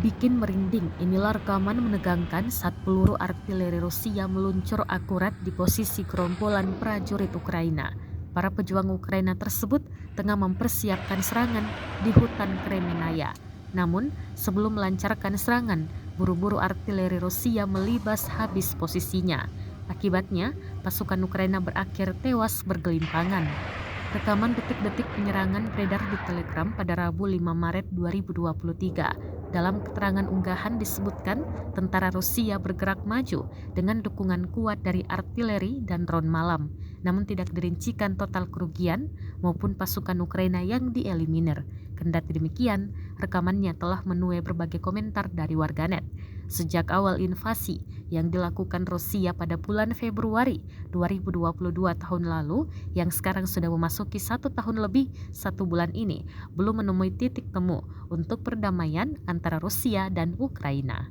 Bikin merinding, inilah rekaman menegangkan saat peluru artileri Rusia meluncur akurat di posisi gerombolan prajurit Ukraina. Para pejuang Ukraina tersebut tengah mempersiapkan serangan di hutan Kremenaya. Namun, sebelum melancarkan serangan, buru-buru artileri Rusia melibas habis posisinya. Akibatnya, pasukan Ukraina berakhir tewas bergelimpangan. Rekaman detik-detik penyerangan beredar di Telegram pada Rabu 5 Maret 2023. Dalam keterangan unggahan disebutkan tentara Rusia bergerak maju dengan dukungan kuat dari artileri dan drone malam, namun tidak dirincikan total kerugian maupun pasukan Ukraina yang dieliminir. Kendati demikian, rekamannya telah menuai berbagai komentar dari warganet. Sejak awal invasi yang dilakukan Rusia pada bulan Februari 2022 tahun lalu, yang sekarang sudah memasuki 1 tahun lebih 1 bulan ini, belum menemui titik temu untuk perdamaian antara Rusia dan Ukraina.